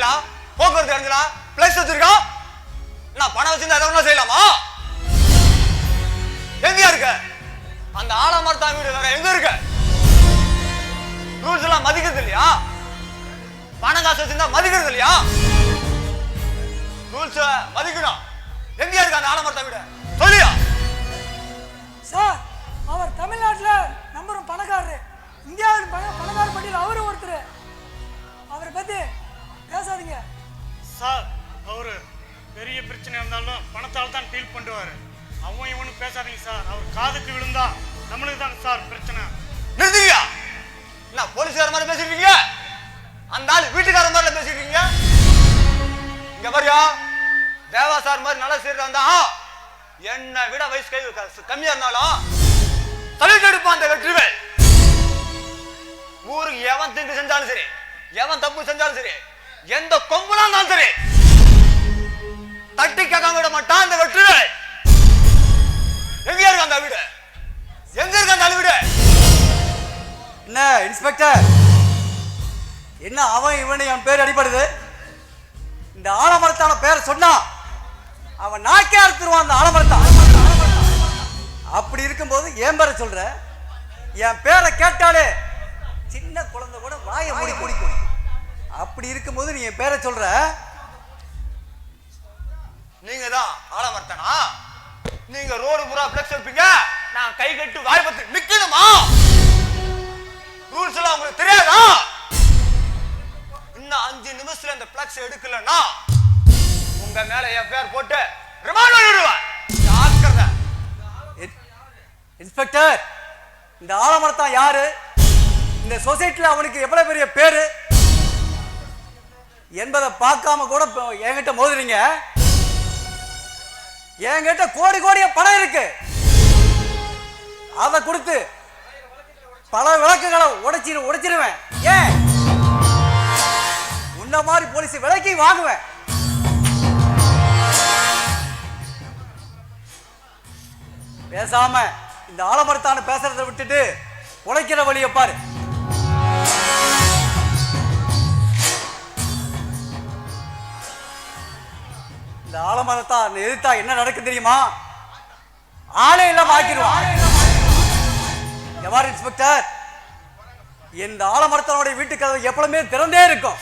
இல்லையா? போக்குவரத்து இடத்துல பிளக்ஸ் வச்சிருக்கான். நான் பணம் வச்சிருந்தா எதை செய்யலாமா? எங்கயா இருக்க? அந்த ஆலமரத்தான் வீடு வேற எங்க இருக்க? ரூல்ஸ் எல்லாம் மதிக்கிறது இல்லையா? பணம் காசு வச்சிருந்தா மதிக்கிறது இல்லையா? ரூல்ஸ் மதிக்கணும். எங்கயா இருக்க அந்த ஆலமரத்தான் வீடு? சொல்லியா? சார், அவர் தமிழ்நாட்டில் நம்பரும் பணக்காரரு. இந்தியாவின் பணக்கார பட்டியல் அவரு ஒருத்தர். அவரை பத்தி பேசாதீங்க சார். அவரு பெரிய பிரச்சனை இருந்தாலும் பணத்தால் தான் டீல் பண்ணுவாரு. அவன் இவனு பேசாதீங்க சார். அவர் காதுக்கு விழுந்தா நம்மளுக்கு தான் சார் பிரச்சனை. நிறுத்துறியா? நான் போலீஸ்கார மாதிரி பேசிருக்கீங்க, அந்த ஆள் வீட்டுக்கார மாதிரி பேசிருக்கீங்க. இங்க பாரியா, தேவா சார் மாதிரி நல்லா செய்யறதா இருந்தா என்னை விட வயசு கம்மியா இருந்தாலும் தலைக்கு எடுப்பான் அந்த வெற்றிவேல். ஊருக்கு எவன் திண்டு செஞ்சாலும் சரி, எவன் தப்பு செஞ்சாலும் சரி, எந்த கொம்புனா இருந்தாலும் சரி, தட்டி கேட்காம விட மாட்டான் அந்த வெற்றிவேல். எங்க இருக்கு அந்த வீடு? எங்க இருக்கு அந்த வீடு? என்ன இன்ஸ்பெக்டர், என்ன அவன் இவனை அவன் பேர் அடிபடுது? இந்த ஆலமரத்தான பேரை சொன்னா அவன் நாக்கே அறுத்துருவான். அந்த ஆலமரத்தான் அப்படி இருக்கும்போது என் பேரை சொல்ற? என் பேரை கேட்டாலே சின்ன குழந்தை கூட வாயை மூடி குடிக்கும். அப்படி இருக்கும்போது நீ என் பேரை சொல்ற? நீங்க தான் ஆலமரத்தானா? நீங்க ரோடு பூரா பிளக்ஸ் வைப்பீங்க, நான் கை கட்டி வாய் பத்து நிக்கணுமா? ரூல்ஸ் எல்லாம் உங்களுக்கு தெரியாதா? இன்னும் 5 நிமிஷத்துல இந்த பிளக்ஸ் எடுக்கலன்னா உங்க மேல என் பேர் போட்டு ரிமாண்ட் பண்ணிடுவேன். ஜாக்கிரதை. இன்ஸ்பெக்டர், இந்த ஆலமரத்தான் யாரு? இந்த சொசைட்டில அவனுக்கு எவ்வளவு பெரிய பேரு என்பதை பார்க்காம கூட என்கிட்ட மோதுறீங்க. என்கிட்ட கோடி கோடிய பணம் இருக்கு. அதை கொடுத்து பல விளக்குகளை உடைச்சிருவேன். ஏன் உன்ன மாதிரி போலீஸ் விலைக்கு வாங்குவேன். பேசாம இந்த ஆலமரத்தான பேசுறதை விட்டுட்டு உழைக்கிற வழியை பாரு. இந்த ஆலமரத்தான் எதிர்த்தா என்ன நடக்கும் தெரியுமா? ஆளே இல்லாம ஆக்கிடுவான். எவ்வாறு இன்ஸ்பெக்டர், இந்த ஆலமரத்தானுடைய வீட்டு கதவு எப்பவுமே திறந்தே இருக்கும்.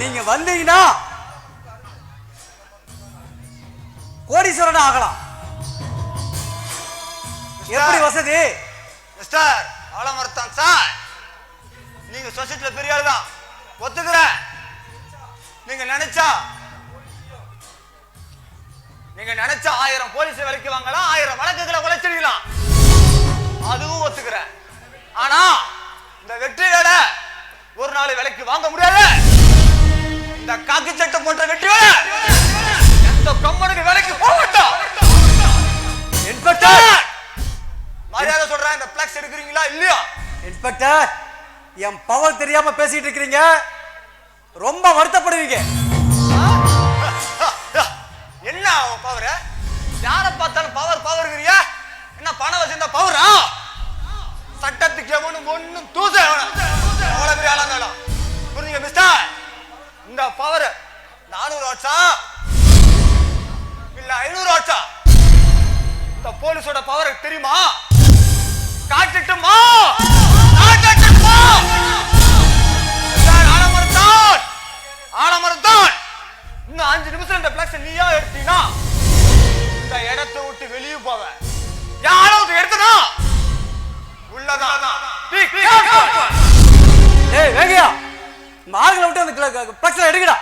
நீங்க வந்தீங்கன்னா கோடீஸ்வரன் ஆகலாம். எப்படி வசதி? மிஸ்டர் ஆலமரத்தான் சார், நீங்க சொசைட்டில பெரிய ஆளு தான் ஒத்துக்கிறேன். நீங்க நினைச்சா 1000 போலீஸ் வேலைக்கு வாங்கலாம், 1000 வழக்குகளை உழைச்சிடலாம், அதுவும் ஒத்துக்கிறேன். ஆனா இந்த வெற்றிவேல ஒரு நாள் விலைக்கு வாங்க முடியாது. இந்த காக்கி சட்டை போன்ற வெற்றிவேல எந்த கம்பெனிக்கு வேலைக்கு போக மாட்டோம். இன்ஸ்பெக்டர், மரியாதை சொல்றேன், இந்த பிளக்ஸ் எடுக்கிறீங்களா இல்லையா? இன்ஸ்பெக்டர், என் பவர் தெரியாம பேசிட்டு இருக்கிறீங்க, ரொம்ப வருத்தப்படுவீங்க. என்ன பவர்? யாரை பார்த்தாலும் பவர் பவர்ங்கிறியா? என்ன பணம் வச்சிருந்தா பவரா? சட்டத்துக்கு எவனும் ஒன்னும் தூச அவ்வளவு பெரிய ஆளா இருந்தாலும் புரிஞ்சுங்க மிஸ்டர். இந்த பவர் 400 வாட்ஸா இல்ல 500 வாட்ஸா? இந்த போலீஸோட பவர் தெரியுமா? காட்டுட்டுமா? ஆலமரத்தான் இன்னும் 5 நிமிஷம் இந்த பிளக்ஸ் நீயா எடுத்தீங்கன்னா இந்த இடத்தை விட்டு வெளியே போவ. யாராவது எடுத்தனா உள்ளதான். ஏய் வேகையா, மார்களை விட்டு அந்த பிளக்ஸ்ல எடுக்கடா.